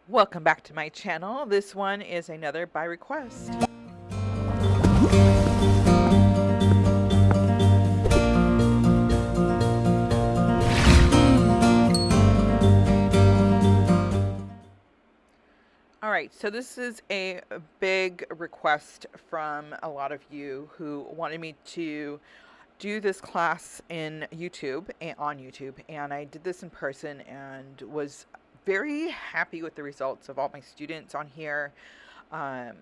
Welcome back to my channel. This one is another by request. All right, so this is a big request from a lot of you who wanted me to do this class in YouTube and on YouTube, and I did this in person and was very happy with the results of all my students on here.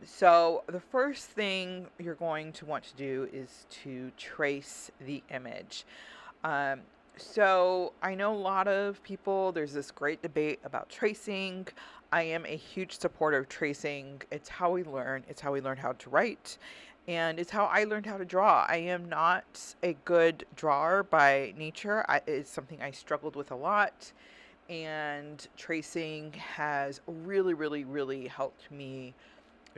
So the first thing you're going to want to do is to trace the image. Um, so I know a lot of people, there's this great debate about tracing. I am a huge supporter of tracing. It's how we learn. It's how we learn how to write. And it's how I learned how to draw. I am not a good drawer by nature. It's something I struggled with a lot. And tracing has really, really, really helped me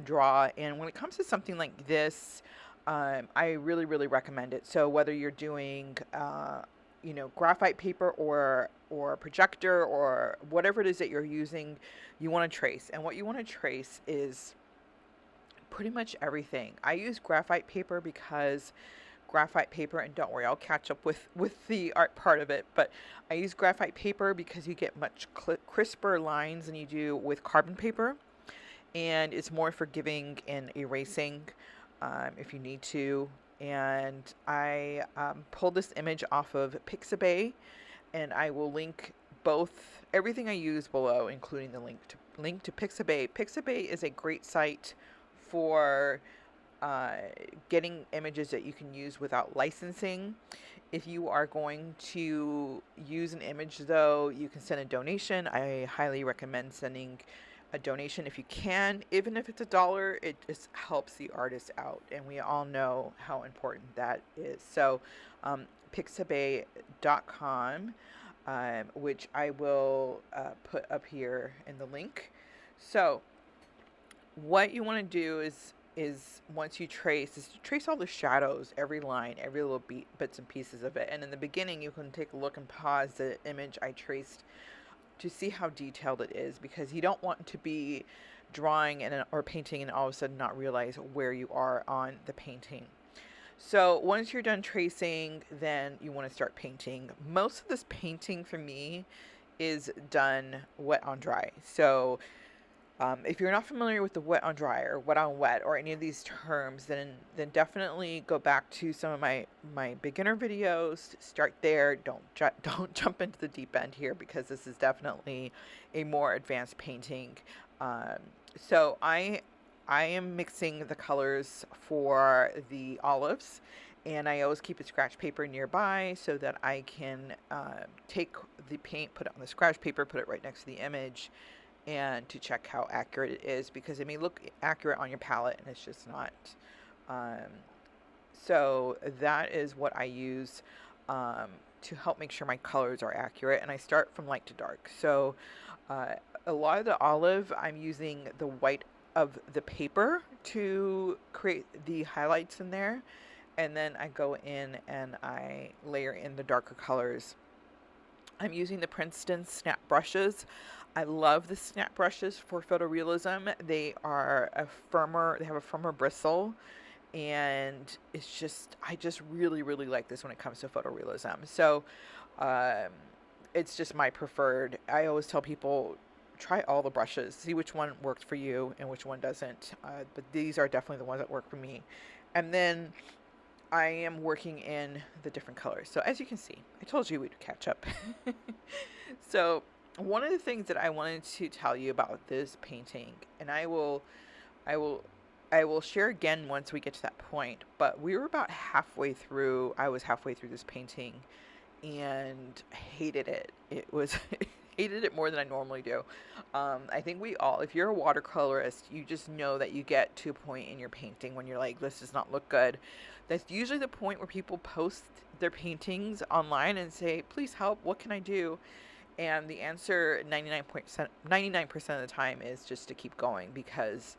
draw. And when it comes to something like this, I really, really recommend it. So whether you're doing, graphite paper or projector or whatever it is that you're using, you want to trace. And what you want to trace is pretty much everything. I use graphite paper because graphite paper, and don't worry, I'll catch up with the art part of it, but I use graphite paper because you get much crisper lines than you do with carbon paper, and it's more forgiving in erasing if you need to. And I pulled this image off of Pixabay, and I will link everything I use below, including the link to Pixabay. Pixabay is a great site for getting images that you can use without licensing. If you are going to use an image, though, you can send a donation. I highly recommend sending a donation if you can. Even if it's $1, it just helps the artist out, and we all know how important that is. So pixabay.com, which I will put up here in the link. So what you want to do is once you trace all the shadows, every line, every little bits and pieces of it. And in the beginning, you can take a look and pause the image I traced to see how detailed it is, because you don't want to be drawing or painting and all of a sudden not realize where you are on the painting. So once you're done tracing, then you want to start painting. Most of this painting for me is done wet on dry. So if you're not familiar with the wet on dry or wet on wet or any of these terms, then definitely go back to some of my beginner videos. Start there. Don't jump into the deep end here, because this is definitely a more advanced painting. So I am mixing the colors for the olives, and I always keep a scratch paper nearby so that I can take the paint, put it on the scratch paper, put it right next to the image, and to check how accurate it is, because it may look accurate on your palette and it's just not. So that is what I use to help make sure my colors are accurate, and I start from light to dark. So a lot of the olive, I'm using the white of the paper to create the highlights in there, and then I go in and I layer in the darker colors. I'm using the Princeton snap brushes. I love the snap brushes for photorealism. They have a firmer bristle, and I just really, really like this when it comes to photorealism. So it's just my preferred. I always tell people, try all the brushes, see which one works for you and which one doesn't. But these are definitely the ones that work for me. And then I am working in the different colors. So as you can see, I told you we'd catch up. So one of the things that I wanted to tell you about this painting, and I will share again once we get to that point, but we were about halfway through. I was halfway through this painting and hated it. It was hated it more than I normally do. I think we all, if you're a watercolorist, you just know that you get to a point in your painting when you're like, this does not look good. That's usually the point where people post their paintings online and say, please help, what can I do? And the answer 99% of the time is just to keep going, because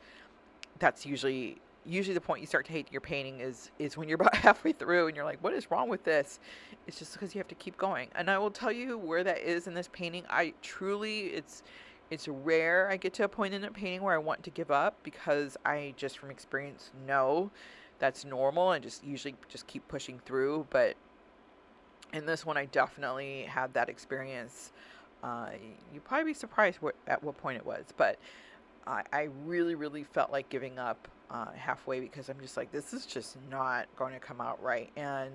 that's usually the point you start to hate your painting is when you're about halfway through and you're like, what is wrong with this? It's just because you have to keep going. And I will tell you where that is in this painting. It's rare I get to a point in a painting where I want to give up, because I just from experience know that's normal and just usually just keep pushing through. But in this one, I definitely had that experience. Uh, you'd probably be surprised at what point it was, but I really, really felt like giving up halfway, because I'm just like, this is just not going to come out right. And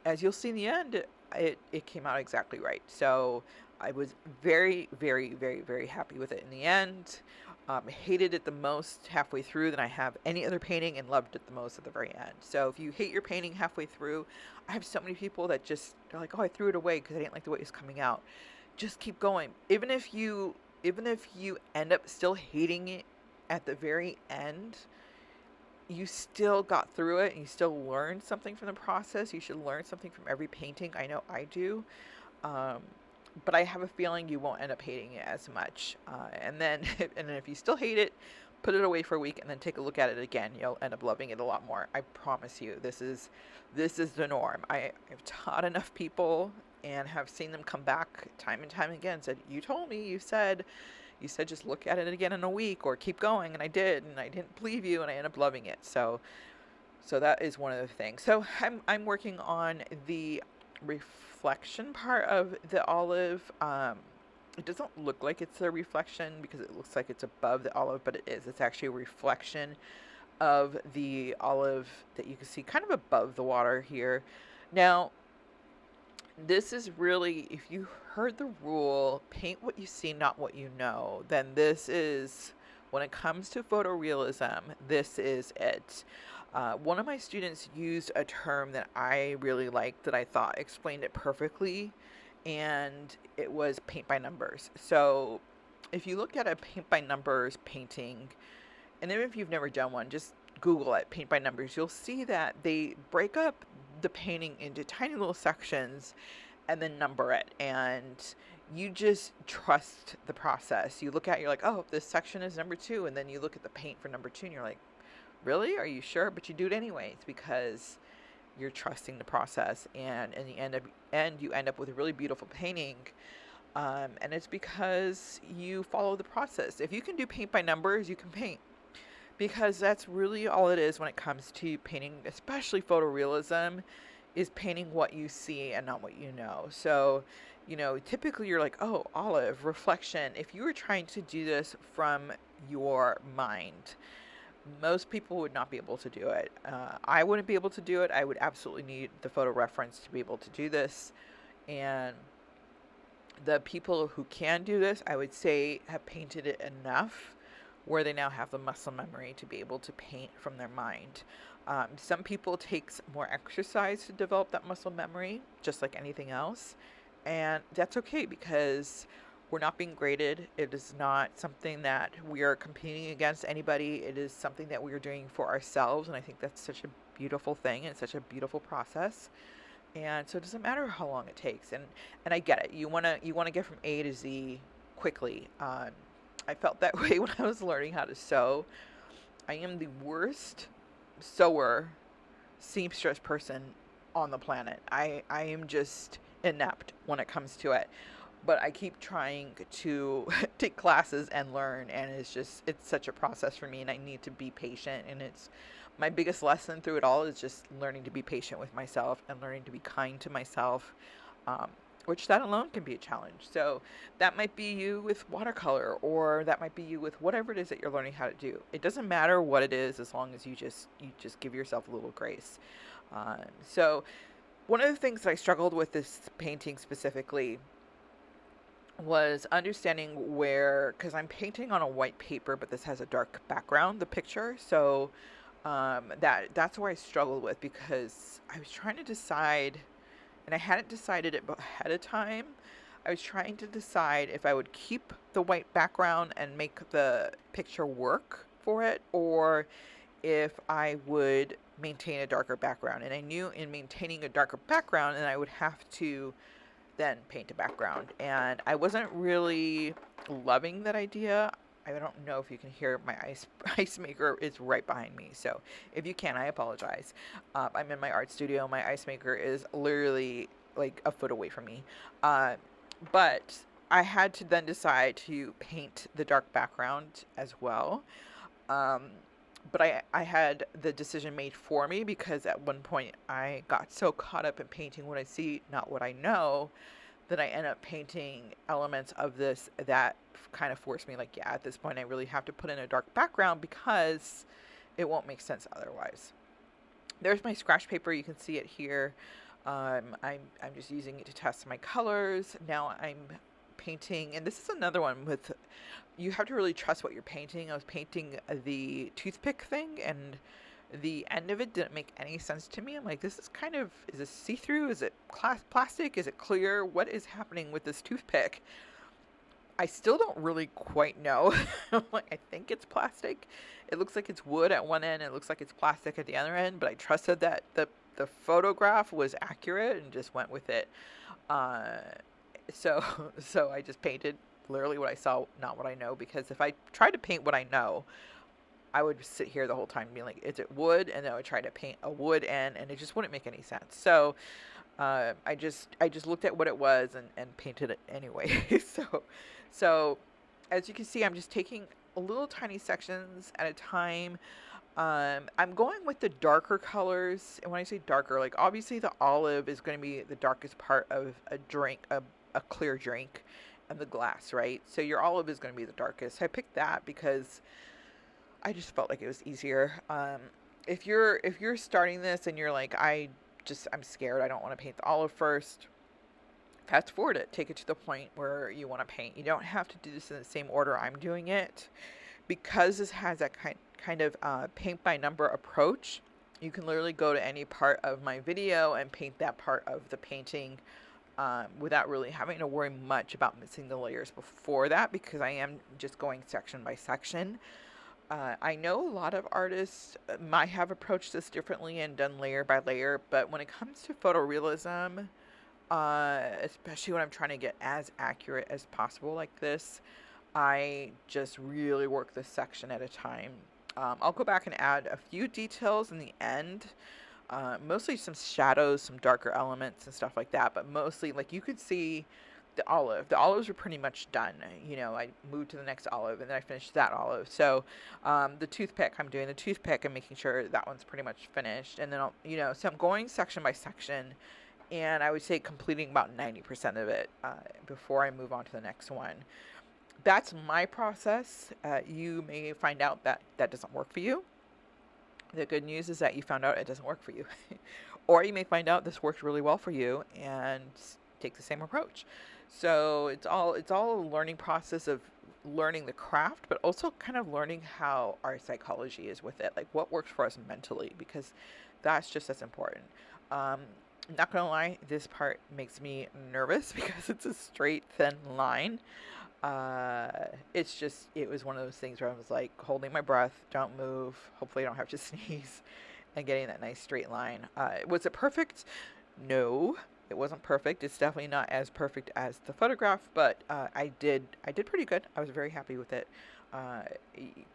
as you'll see in the end, it came out exactly right. So I was very, very, very, very happy with it in the end. Hated it the most halfway through than I have any other painting, and loved it the most at the very end. So if you hate your painting halfway through, I have so many people that just, they're like, oh, I threw it away because I didn't like the way it was coming out. Just keep going. Even if you end up still hating it at the very end, you still got through it and you still learned something from the process. You should learn something from every painting. I know I do. Um, but I have a feeling you won't end up hating it as much. And then, and then if you still hate it, put it away for a week and then take a look at it again. You'll end up loving it a lot more. I promise you. This is the norm. I've taught enough people and have seen them come back time and time again. Said, you told me, you said just look at it again in a week or keep going, and I did, and I didn't believe you, and I ended up loving it. So that is one of the things. So I'm working on the reflection part of the olive. It doesn't look like it's a reflection because it looks like it's above the olive, but it is. It's actually a reflection of the olive that you can see kind of above the water here. Now, this is really, if you heard the rule, paint what you see, not what you know, then this is, when it comes to photorealism, this is it. One of my students used a term that I really liked, that I thought explained it perfectly, and it was paint by numbers. So if you look at a paint by numbers painting, and even if you've never done one, just Google it, paint by numbers, you'll see that they break up the painting into tiny little sections and then number it. And you just trust the process. You look at it, you're like, oh, this section is number 2. And then you look at the paint for number 2 and you're like, really? Are you sure? But you do it anyways because you're trusting the process. And in the end, you end up with a really beautiful painting. And it's because you follow the process. If you can do paint by numbers, you can paint. Because that's really all it is when it comes to painting, especially photorealism, is painting what you see and not what you know. So, typically you're like, oh, olive, reflection. If you were trying to do this from your mind, most people would not be able to do it. I wouldn't be able to do it. I would absolutely need the photo reference to be able to do this. And the people who can do this, I would say, have painted it enough where they now have the muscle memory to be able to paint from their mind. Some people takes more exercise to develop that muscle memory, just like anything else. And that's okay because we're not being graded. It is not something that we are competing against anybody. It is something that we are doing for ourselves. And I think that's such a beautiful thing and such a beautiful process. And so it doesn't matter how long it takes. And I get it. You wanna get from A to Z quickly. I felt that way when I was learning how to sew. I am the worst sewer, seamstress person on the planet. I am just inept when it comes to it. But I keep trying to take classes and learn, and it's such a process for me, and I need to be patient. And it's my biggest lesson through it all is just learning to be patient with myself and learning to be kind to myself. Which that alone can be a challenge. So that might be you with watercolor, or that might be you with whatever it is that you're learning how to do. It doesn't matter what it is, as long as you just give yourself a little grace. So one of the things that I struggled with this painting specifically was understanding where, because I'm painting on a white paper, but this has a dark background, the picture. So that's where I struggled with, because I was trying to decide, and I hadn't decided it ahead of time. I was trying to decide if I would keep the white background and make the picture work for it, or if I would maintain a darker background. And I knew in maintaining a darker background, and I would have to then paint a background. And I wasn't really loving that idea. I don't know if you can hear my ice maker is right behind me. So if you can, I apologize. I'm in my art studio. My ice maker is literally like a foot away from me. But I had to then decide to paint the dark background as well. Um, but I had the decision made for me because at one point I got so caught up in painting what I see, not what I know, that I end up painting elements of this that kind of forced me, like, yeah, at this point I really have to put in a dark background because it won't make sense otherwise. There's my scratch paper. You can see it here. I'm just using it to test my colors. Now I'm painting, and this is another one with, you have to really trust what you're painting. I was painting the toothpick thing, and the end of it didn't make any sense to me. I'm like, this is kind of, is this see-through? Is it plastic? Is it clear? What is happening with this toothpick? I still don't really quite know. Like, I think it's plastic. It looks like it's wood at one end. It looks like it's plastic at the other end. But I trusted that the photograph was accurate and just went with it. Uh, so so I just painted literally what I saw, not what I know. Because if I tried to paint what I know, I would sit here the whole time being like, is it wood? And then I would try to paint a wood end, and it just wouldn't make any sense. So I just looked at what it was and painted it anyway. So as you can see, I'm just taking little tiny sections at a time. I'm going with the darker colors, and when I say darker, like obviously the olive is going to be the darkest part of a drink, a clear drink, and the glass, right? So your olive is going to be the darkest. I picked that because I just felt like it was easier. If you're starting this and you're like, I'm scared, I don't want to paint the olive first, fast forward it, take it to the point where you want to paint. You don't have to do this in the same order I'm doing it, because this has that kind of paint by number approach. You can literally go to any part of my video and paint that part of the painting, without really having to worry much about missing the layers before that, because I am just going section by section. I know a lot of artists might have approached this differently and done layer by layer, but when it comes to photorealism, especially when I'm trying to get as accurate as possible like this, I just really work this section at a time. I'll go back and add a few details in the end, mostly some shadows, some darker elements and stuff like that, but mostly, like, you could see the olive. The olives were pretty much done. I moved to the next olive, and then I finished that olive. So the toothpick, I'm doing the toothpick and making sure that one's pretty much finished. And then so I'm going section by section, and I would say completing about 90% of it before I move on to the next one. That's my process. You may find out that that doesn't work for you. The good news is that you found out it doesn't work for you. Or you may find out this worked really well for you and take the same approach. So it's all a learning process of learning the craft, but also kind of learning how our psychology is with it, like what works for us mentally, because that's just as important. Not gonna lie, this part makes me nervous because it's a straight, thin line. It was one of those things where I was like holding my breath, don't move, hopefully I don't have to sneeze, and getting that nice straight line. Was it perfect? No, it wasn't perfect. It's definitely not as perfect as the photograph, but I did pretty good. I was very happy with it.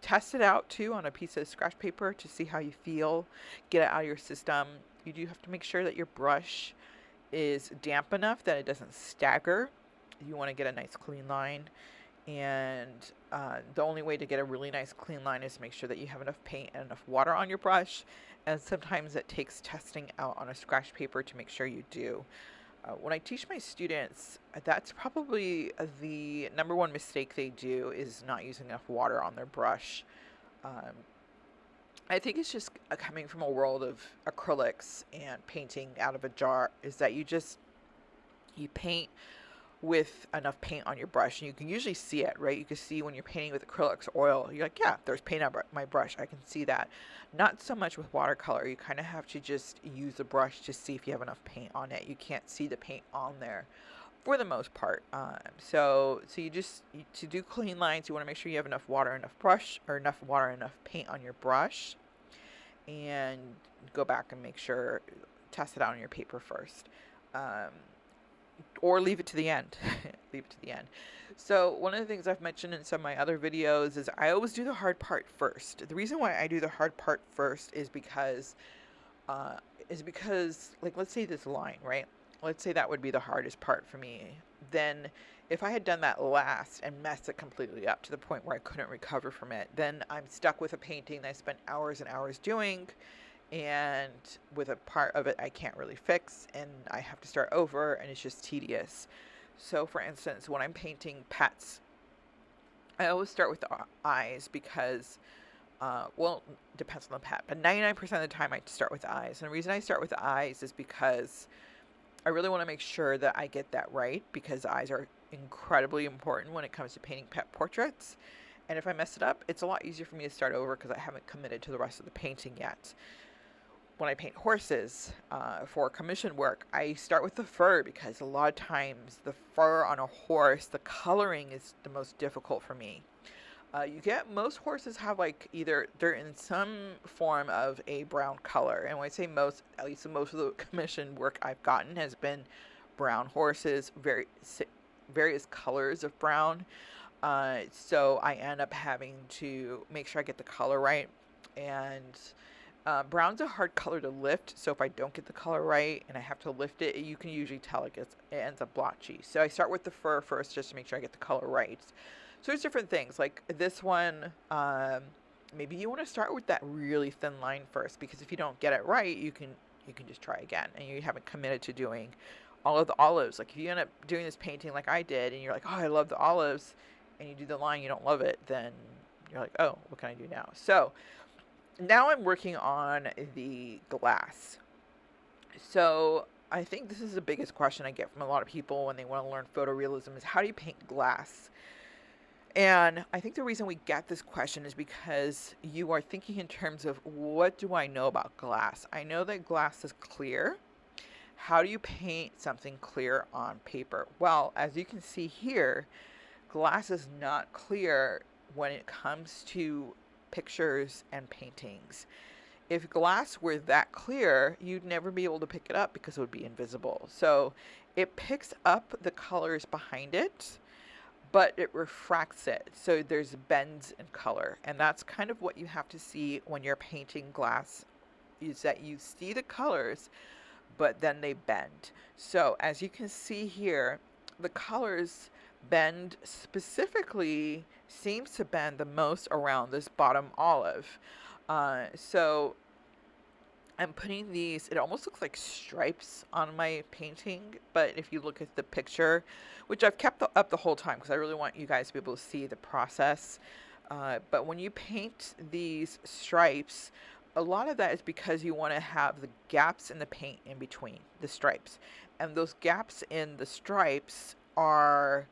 Test it out too on a piece of scratch paper to see how you feel. Get it out of your system. You do have to make sure that your brush is damp enough that it doesn't stagger. You want to get a nice clean line, and the only way to get a really nice clean line is to make sure that you have enough paint and enough water on your brush, and sometimes it takes testing out on a scratch paper to make sure you do. When I teach my students, that's probably the number one mistake they do, is not using enough water on their brush. I think it's just coming from a world of acrylics and painting out of a jar, is that you paint with enough paint on your brush, and you can usually see it, right? You can see when you're painting with acrylics or oil, you're like, yeah, there's paint on my brush, I can see that. Not so much with watercolor. You kind of have to just use the brush to see if you have enough paint on it. You can't see the paint on there for the most part. So to do clean lines, you want to make sure you have enough water, enough brush, or enough water, enough paint on your brush, and go back and make sure, test it out on your paper first. Or leave it to the end. Leave it to the end. So one of the things I've mentioned in some of my other videos is I always do the hard part first. The reason why I do the hard part first is because, like, let's say this line, right? Let's say that would be the hardest part for me. then if I had done that last and messed it completely up to the point where I couldn't recover from it, then I'm stuck with a painting that I spent hours and hours doing, and with a part of it I can't really fix, and I have to start over, and it's just tedious. So for instance, when I'm painting pets, I always start with the eyes because, well, depends on the pet, but 99% of the time I start with the eyes. And the reason I start with the eyes is because I really want to make sure that I get that right, because eyes are incredibly important when it comes to painting pet portraits. And if I mess it up, it's a lot easier for me to start over because I haven't committed to the rest of the painting yet. When I paint horses for commission work, I start with the fur because a lot of times the fur on a horse, the coloring is the most difficult for me. Most horses have like either they're in some form of a brown color, and when I say most, at least most of the commission work I've gotten has been brown horses, various colors of brown. So I end up having to make sure I get the color right, and brown's a hard color to lift, so if I don't get the color right and I have to lift it, you can usually tell it ends up blotchy. So I start with the fur first just to make sure I get the color right. So there's different things, like this one, maybe you want to start with that really thin line first, because if you don't get it right, you can just try again, and you haven't committed to doing all of the olives. Like if you end up doing this painting like I did, and you're like, oh, I love the olives, and you do the line, you don't love it, then you're like, oh, what can I do now? So now I'm working on the glass. So I think this is the biggest question I get from a lot of people when they want to learn photorealism is, how do you paint glass? And I think the reason we get this question is because you are thinking in terms of, what do I know about glass? I know that glass is clear. How do you paint something clear on paper? Well, as you can see here, glass is not clear when it comes to pictures and paintings. If glass were that clear, you'd never be able to pick it up because it would be invisible. So it picks up the colors behind it, but it refracts it. So there's bends in color. And that's kind of what you have to see when you're painting glass, is that you see the colors, but then they bend. So as you can see here, the colors bend, specifically seems to bend the most around this bottom olive. So I'm putting these, it almost looks like stripes on my painting, but if you look at the picture, which I've kept up the whole time because I really want you guys to be able to see the process, but when you paint these stripes, a lot of that is because you want to have the gaps in the paint in between the stripes, and those gaps in the stripes are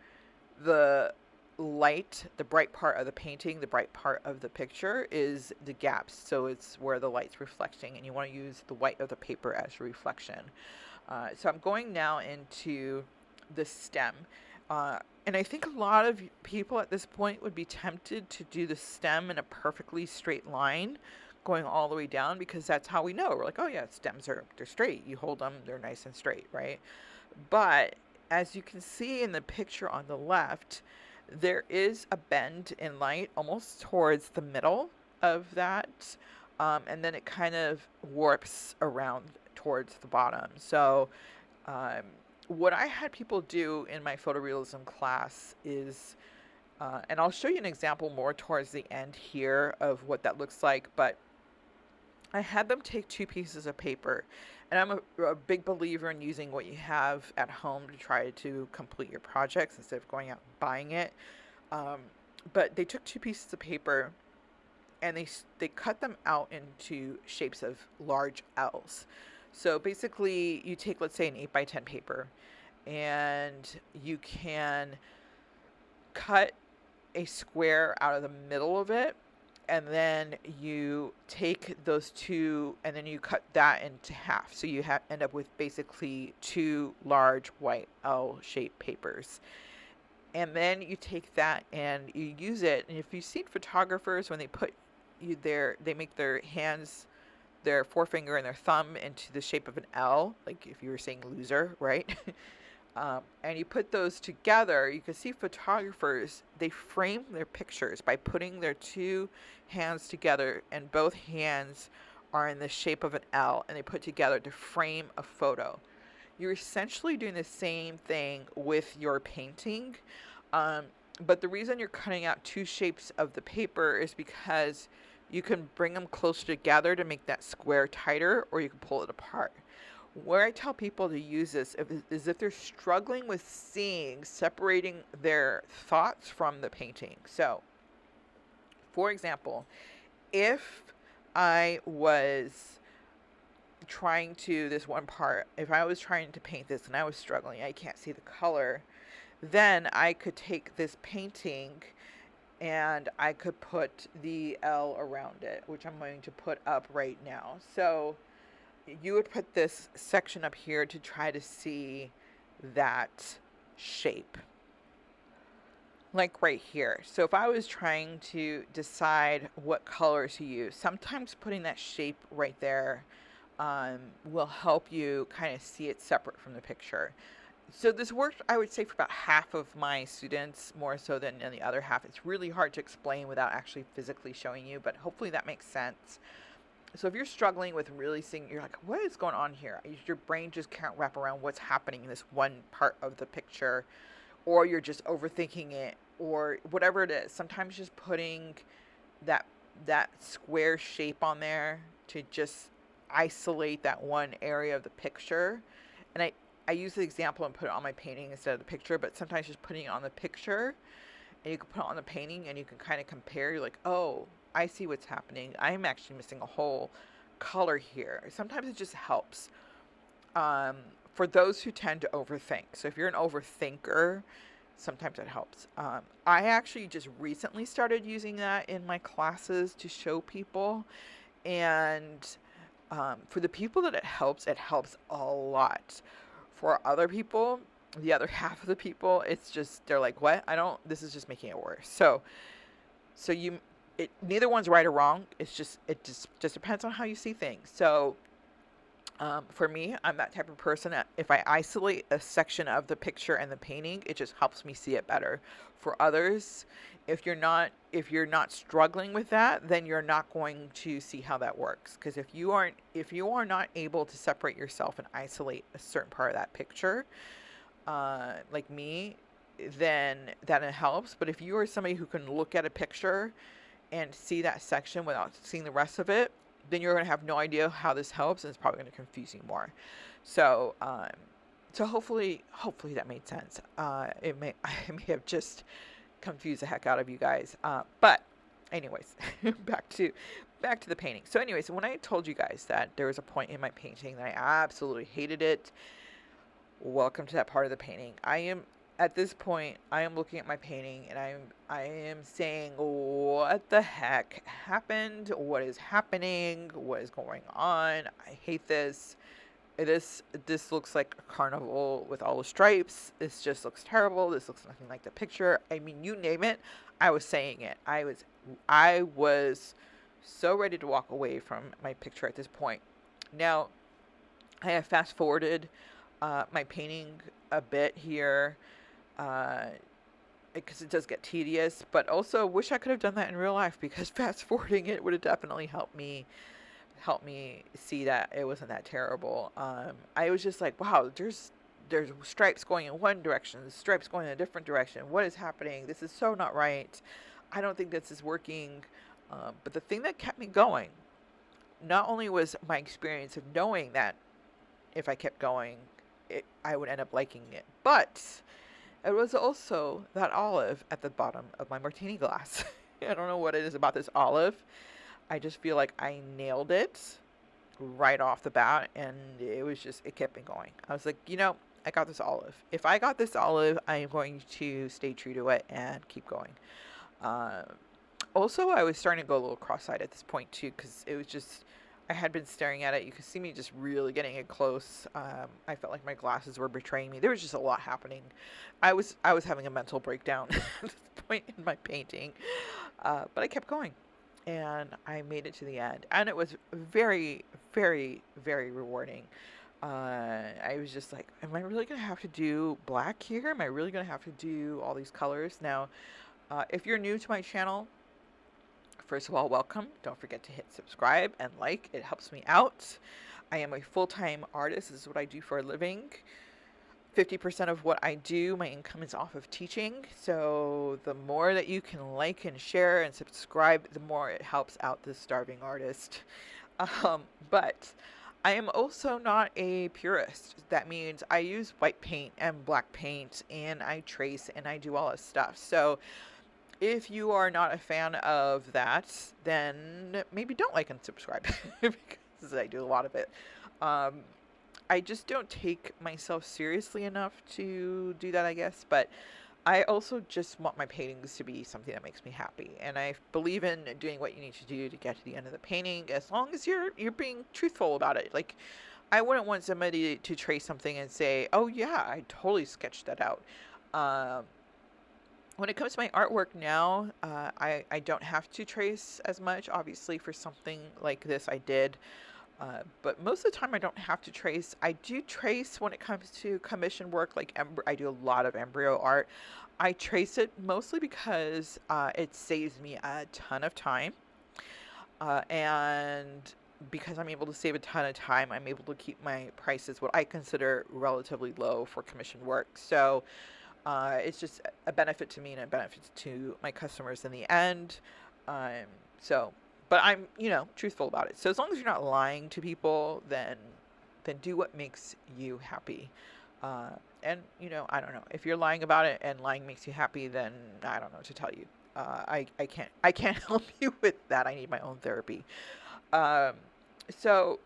the light, the bright part of the painting, the bright part of the picture is the gaps. So it's where the light's reflecting, and you want to use the white of the paper as a reflection. So I'm going now into the stem. And I think a lot of people at this point would be tempted to do the stem in a perfectly straight line, going all the way down, because that's how we know. We're like, oh yeah, stems they're straight. You hold them, they're nice and straight, right? But as you can see in the picture on the left, there is a bend in light almost towards the middle of that, and then it kind of warps around towards the bottom. So what I had people do in my photorealism class is, and I'll show you an example more towards the end here of what that looks like, but I had them take two pieces of paper, and I'm a big believer in using what you have at home to try to complete your projects instead of going out and buying it. But they took two pieces of paper, and they cut them out into shapes of large L's. So basically, you take, let's say, an 8x10 paper, and you can cut a square out of the middle of it, and then you take those two and then you cut that into half. So you end up with basically two large white L-shaped papers. And then you take that and you use it. And if you've seen photographers, when they they make their hands, their forefinger and their thumb into the shape of an L, like if you were saying loser, right? And you put those together, you can see photographers, they frame their pictures by putting their two hands together, and both hands are in the shape of an L, and they put together to frame a photo. you're essentially doing the same thing with your painting. Um, but the reason you're cutting out two shapes of the paper is because you can bring them closer together to make that square tighter, or you can pull it apart. Where I tell people to use this is if they're struggling with separating their thoughts from the painting. So, for example, if I was trying to, this one part, if I was trying to paint this and I was struggling, I can't see the color, then I could take this painting and I could put the L around it, which I'm going to put up right now. So you would put this section up here to try to see that shape. Like right here. So if I was trying to decide what color to use, sometimes putting that shape right there will help you kind of see it separate from the picture. So this worked, I would say, for about half of my students, more so than in the other half. It's really hard to explain without actually physically showing you, but hopefully that makes sense. So if you're struggling with really seeing, you're like, what is going on here? Your brain just can't wrap around what's happening in this one part of the picture, or you're just overthinking it, or whatever it is. Sometimes just putting that square shape on there to just isolate that one area of the picture. And I use the example and put it on my painting instead of the picture, but sometimes just putting it on the picture and you can put it on the painting and you can kind of compare. You're like, oh, I see what's happening. I'm actually missing a whole color here. Sometimes it just helps. For those who tend to overthink. So if you're an overthinker, sometimes it helps. I actually just recently started using that in my classes to show people. And for the people that it helps a lot. For other people, the other half of the people, it's just, they're like, what? This is just making it worse. So neither one's right or wrong. It just depends on how you see things. So for me, I'm that type of person that if I isolate a section of the picture and the painting, it just helps me see it better. For others, if you're not struggling with that, then you're not going to see how that works. Because if you are not able to separate yourself and isolate a certain part of that picture, like me, then that it helps. But if you are somebody who can look at a picture and see that section without seeing the rest of it, then you're going to have no idea how this helps, and it's probably going to confuse you more. So, so hopefully that made sense. I may have just confused the heck out of you guys. But anyways, back to the painting. So anyways, when I told you guys that there was a point in my painting that I absolutely hated it, welcome to that part of the painting. At this point, I am looking at my painting and I am saying, what the heck happened? What is happening? What is going on? I hate this. This looks like a carnival with all the stripes. This just looks terrible. This looks nothing like the picture. I mean, you name it, I was saying it. I was so ready to walk away from my picture at this point. Now, I have fast forwarded my painting a bit here, because it does get tedious, but also wish I could have done that in real life, because fast forwarding it would have definitely helped me see that it wasn't that terrible. I was just like, wow, there's stripes going in one direction, stripes going in a different direction. What is happening? This is so not right. I don't think this is working. But the thing that kept me going, not only was my experience of knowing that if I kept going, I would end up liking it, but it was also that olive at the bottom of my martini glass. I don't know what it is about this olive. I just feel like I nailed it right off the bat, and it kept me going. I was like, I got this olive. If I got this olive, I am going to stay true to it and keep going. Also, I was starting to go a little cross-eyed at this point too, because it was just, I had been staring at it. You could see me just really getting it close. I felt like my glasses were betraying me. There was just a lot happening. I was having a mental breakdown at this point in my painting. But I kept going. And I made it to the end. And it was very, very, very rewarding. I was just like, am I really going to have to do black here? Am I really going to have to do all these colors? Now, if you're new to my channel, first of all, welcome. Don't forget to hit subscribe and like. It helps me out. I am a full-time artist. This is what I do for a living. 50% of what I do, my income is off of teaching. So the more that you can like and share and subscribe, the more it helps out this starving artist. But I am also not a purist. That means I use white paint and black paint and I trace and I do all this stuff. So if you are not a fan of that, then maybe don't like and subscribe because I do a lot of it. Um, I just don't take myself seriously enough to do that, I guess. But I also just want my paintings to be something that makes me happy, and I believe in doing what you need to do to get to the end of the painting, as long as you're being truthful about it. Like, I wouldn't want somebody to trace something and say, "Oh yeah, I totally sketched that out." Um, when it comes to my artwork now, I don't have to trace as much. Obviously, for something like this, I did. But most of the time I don't have to trace. I do trace when it comes to commission work, like I do a lot of embryo art. I trace it mostly because it saves me a ton of time. And because I'm able to save a ton of time, I'm able to keep my prices what I consider relatively low for commission work. So it's just a benefit to me and a benefit to my customers in the end. Um, so, but I'm, truthful about it. So as long as you're not lying to people, then do what makes you happy. And I don't know, if you're lying about it and lying makes you happy, then I don't know what to tell you. I can't help you with that. I need my own therapy. Um, so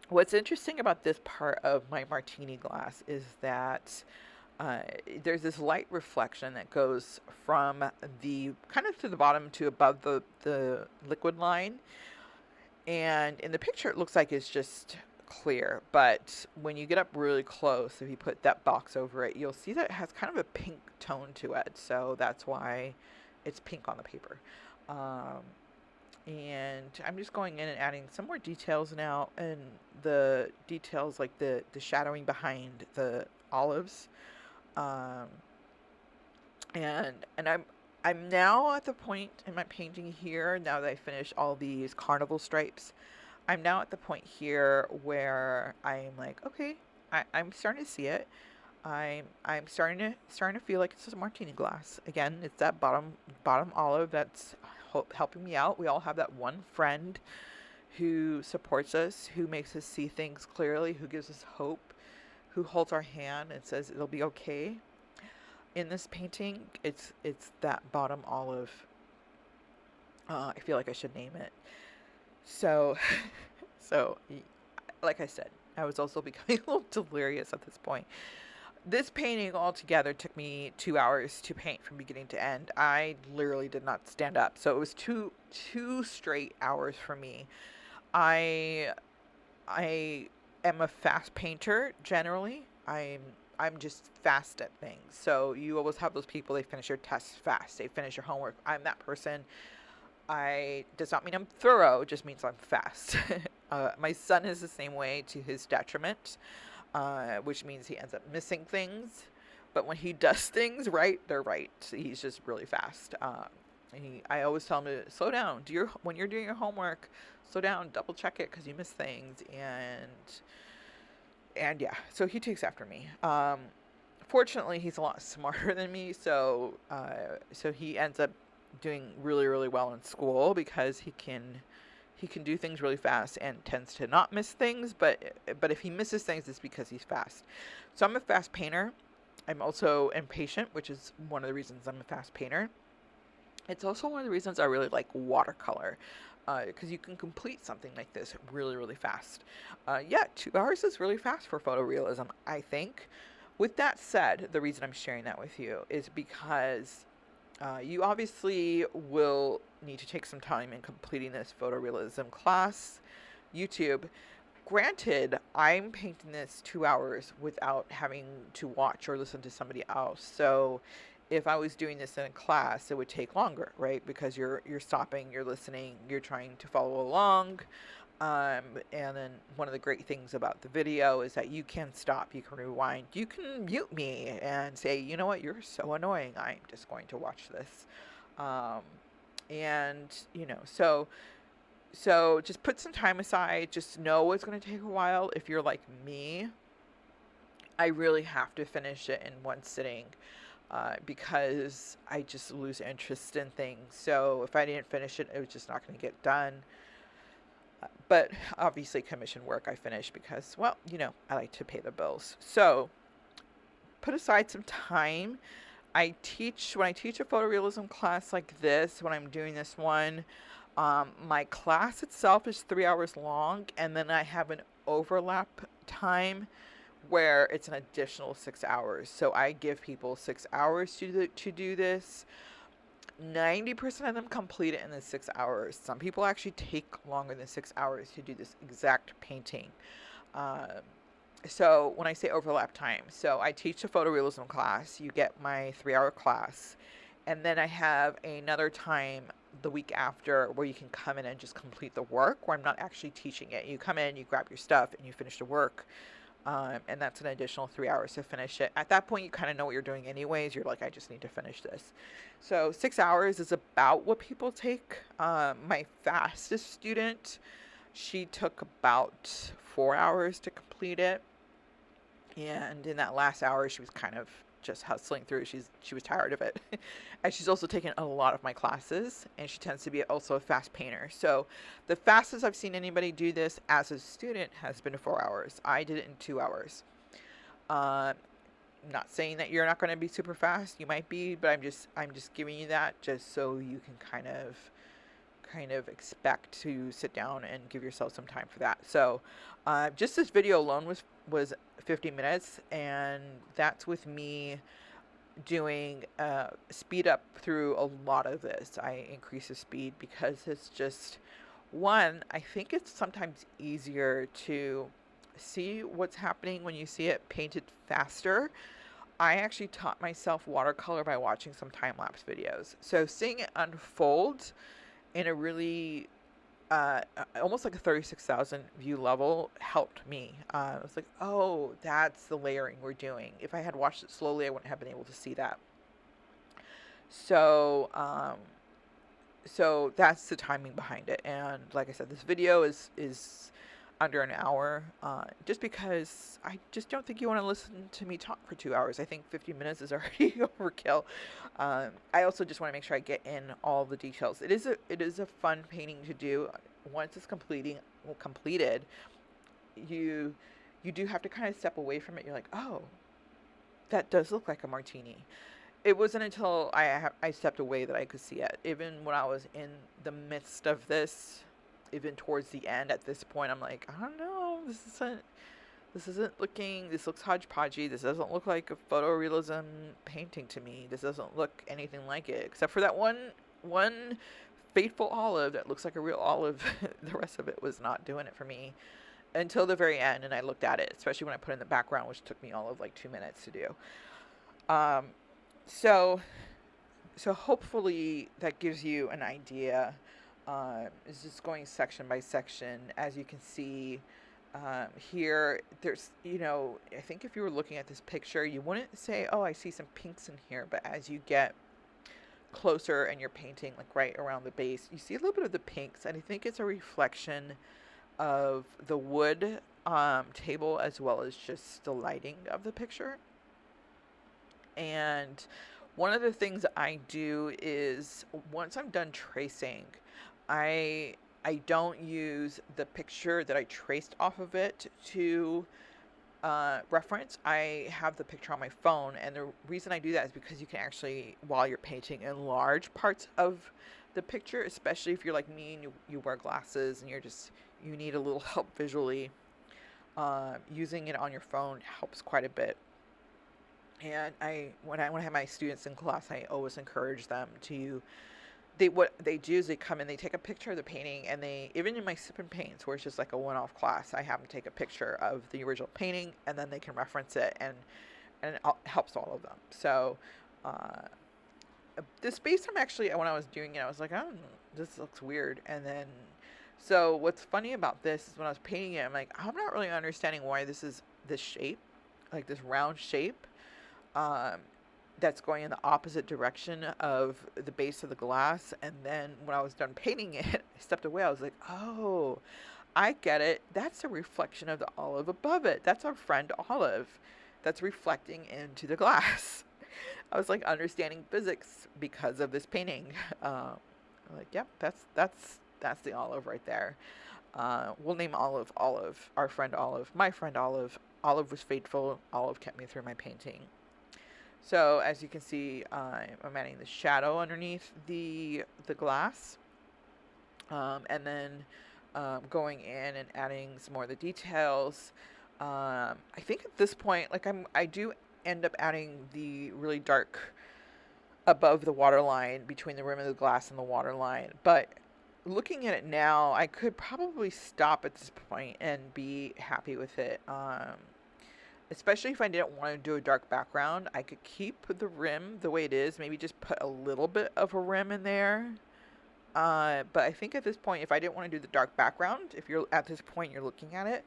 what's interesting about this part of my martini glass is that uh, there's this light reflection that goes from the kind of to the bottom to above the liquid line. And in the picture, it looks like it's just clear. But when you get up really close, if you put that box over it, you'll see that it has kind of a pink tone to it. So that's why it's pink on the paper. Um, and I'm just going in and adding some more details now. And the details like the shadowing behind the olives. Um, and I'm now at the point in my painting here, now that I finished all these carnival stripes, I'm now at the point here where I'm like, okay, I'm starting to see it. I'm starting to feel like it's a martini glass. Again, it's that bottom olive that's helping me out. We all have that one friend who supports us, who makes us see things clearly, who gives us hope, who holds our hand and says it'll be okay. In this painting, it's that bottom olive. I feel like I should name it. So, so like I said, I was also becoming a little delirious at this point. This painting altogether took me 2 hours to paint from beginning to end. I literally did not stand up, so it was two straight hours for me. I I am a fast painter generally. I'm just fast at things. So you always have those people, they finish your tests fast. They finish your homework. I'm that person. I does not mean I'm thorough, it just means I'm fast. My son is the same way to his detriment, which means he ends up missing things. But when he does things right, they're right. He's just really fast. I always tell him to slow down. When you're doing your homework, slow down, double check it because you miss things, and yeah, so he takes after me. Fortunately, he's a lot smarter than me, so he ends up doing really, really well in school because he can do things really fast and tends to not miss things. But if he misses things, it's because he's fast. So I'm a fast painter. I'm also impatient, which is one of the reasons I'm a fast painter. It's also one of the reasons I really like watercolor, because you can complete something like this really, really fast. Yeah, 2 hours is really fast for photorealism, I think. With that said, the reason I'm sharing that with you is because you obviously will need to take some time in completing this photorealism class. YouTube. Granted, I'm painting this 2 hours without having to watch or listen to somebody else. So if I was doing this in a class, it would take longer, right? Because you're stopping, you're listening, you're trying to follow along. And then one of the great things about the video is that you can stop, you can rewind, you can mute me and say, you know what, you're so annoying, I'm just going to watch this. And so So just put some time aside. Just know it's going to take a while. If you're like me, I really have to finish it in one sitting, because I just lose interest in things. So if I didn't finish it, it was just not going to get done. But obviously, commission work I finish because, well, I like to pay the bills. So put aside some time. When I teach a photorealism class like this, when I'm doing this one, my class itself is 3 hours long, and then I have an overlap time where it's an additional 6 hours. So I give people 6 hours to do this. 90% of them complete it in the 6 hours. Some people actually take longer than 6 hours to do this exact painting. Uh, so when I say overlap time, so I teach a photorealism class. You get my 3 hour class, and then I have another time the week after where you can come in and just complete the work, where I'm not actually teaching it. You come in, you grab your stuff, and you finish the work. And that's an additional 3 hours to finish it. At that point, you kind of know what you're doing anyways. You're like, I just need to finish this. So 6 hours is about what people take. My fastest student, she took about 4 hours to complete it. And in that last hour, she was kind of just hustling through. She was tired of it. And she's also taken a lot of my classes, and she tends to be also a fast painter. So the fastest I've seen anybody do this as a student has been 4 hours. I did it in 2 hours. Uh, Not saying that you're not going to be super fast. You might be, but I'm just giving you that just so you can kind of expect to sit down and give yourself some time for that. So just this video alone was 50 minutes, and that's with me doing speed up through a lot of this. I increase the speed because it's just, one, I think it's sometimes easier to see what's happening when you see it painted faster. I actually taught myself watercolor by watching some time-lapse videos. So seeing it unfold in a really almost like a 36,000 view level helped me. I was like, oh, that's the layering we're doing. If I had watched it slowly, I wouldn't have been able to see that. So, so that's the timing behind it. And like I said, this video is under an hour, just because I just don't think you want to listen to me talk for 2 hours. I think 50 minutes is already overkill. I also just want to make sure I get in all the details. It is a fun painting to do. Once it's completed, you do have to kind of step away from it. You're like, oh, that does look like a martini. It wasn't until I stepped away that I could see it. Even when I was in the midst of this, even towards the end, at this point, I'm like, I don't know, this looks hodgepodgey. This doesn't look like a photorealism painting to me. This doesn't look anything like it, except for that one fateful olive that looks like a real olive. The rest of it was not doing it for me until the very end, and I looked at it, especially when I put it in the background, which took me all of like 2 minutes to do. So hopefully that gives you an idea. It's just going section by section. As you can see, here, there's, I think if you were looking at this picture, you wouldn't say, oh, I see some pinks in here. But as you get closer and you're painting like right around the base, you see a little bit of the pinks. And I think it's a reflection of the wood table, as well as just the lighting of the picture. And one of the things I do is, once I'm done tracing, I don't use the picture that I traced off of it to reference. I have the picture on my phone, and the reason I do that is because you can actually, while you're painting, enlarge parts of the picture, especially if you're like me and you wear glasses and you need a little help visually. Using it on your phone helps quite a bit. And when I have my students in class, I always encourage them to, what they do is they come in, they take a picture of the painting, and even in my sip and paints, where it's just like a one-off class, I have them take a picture of the original painting, and then they can reference it, and it helps all of them. So this base, when I was doing it, I was like, oh, this looks weird. And then, so what's funny about this is when I was painting it, I'm like, I'm not really understanding why this is this shape, like this round shape. that's going in the opposite direction of the base of the glass. And then when I was done painting it, I stepped away. I was like, oh, I get it. That's a reflection of the olive above it. That's our friend Olive that's reflecting into the glass. I was like understanding physics because of this painting. Like, yep, that's the olive right there. We'll name Olive Olive, our friend Olive, my friend Olive. Olive was faithful. Olive kept me through my painting. So as you can see, I'm adding the shadow underneath the glass, and then going in and adding some more of the details. I think at this point, like I do end up adding the really dark above the waterline between the rim of the glass and the waterline. But looking at it now, I could probably stop at this point and be happy with it. Especially if I didn't want to do a dark background, I could keep the rim the way it is, maybe just put a little bit of a rim in there. But I think at this point, if I didn't want to do the dark background, if you're at this point, you're looking at it,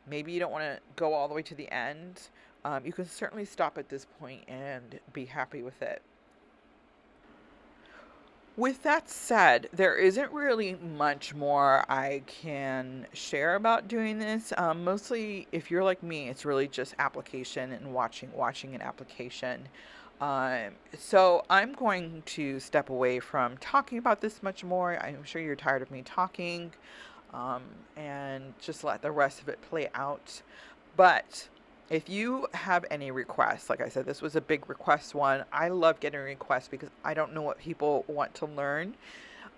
maybe you don't want to go all the way to the end. You can certainly stop at this point and be happy with it. With that said, there isn't really much more I can share about doing this. Mostly, if you're like me, it's really just application and watching an application. So I'm going to step away from talking about this much more. I'm sure you're tired of me talking, and just let the rest of it play out. But if you have any requests, like I said, this was a big request one. I love getting requests because I don't know what people want to learn.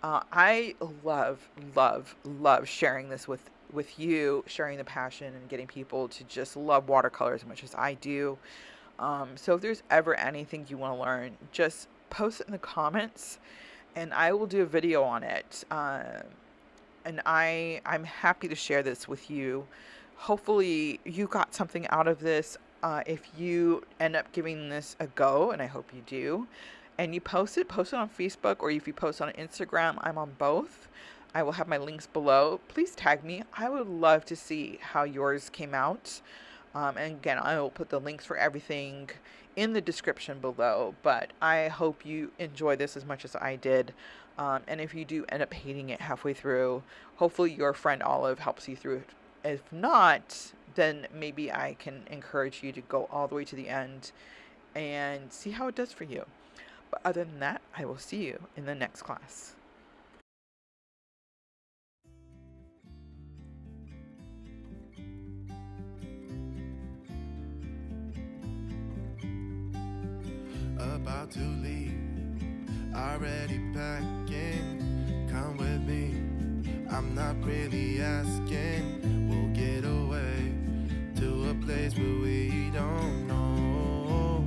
I love sharing this with you, sharing the passion and getting people to just love watercolor as much as I do. So if there's ever anything you want to learn, just post it in the comments and I will do a video on it. And I'm happy to share this with you. Hopefully you got something out of this. If you end up giving this a go, and I hope you do, and you post it on Facebook, or if you post on Instagram, I'm on both. I will have my links below. Please tag me. I would love to see how yours came out. And again, I will put the links for everything in the description below. But I hope you enjoy this as much as I did. And if you do end up hating it halfway through, hopefully your friend Olive helps you through it. If not, then maybe I can encourage you to go all the way to the end and see how it does for you. But other than that, I will see you in the next class. About to leave, already packing. Come with me, I'm not really asking. We'll get away to a place where we don't know.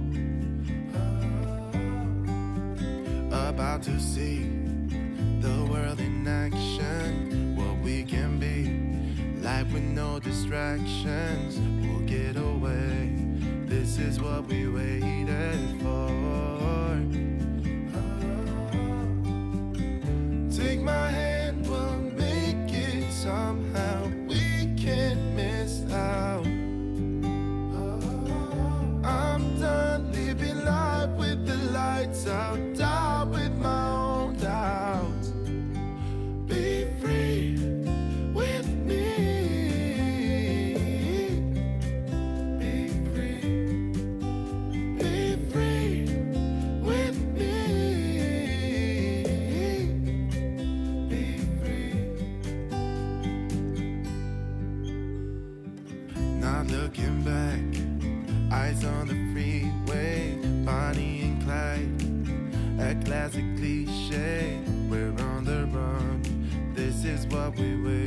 About to see the world in action, what we can be, life with no distractions. We'll get away, this is what we waited for. Take my hand, we'll make it somehow. We can't miss out. I'm done living life with the lights out, die with my own doubts. Be free with me. Be free. Be free with me. Be free. Not looking back, eyes on the freeway, Bonnie and Clyde, a classic cliche. We're on the run, this is what we wait.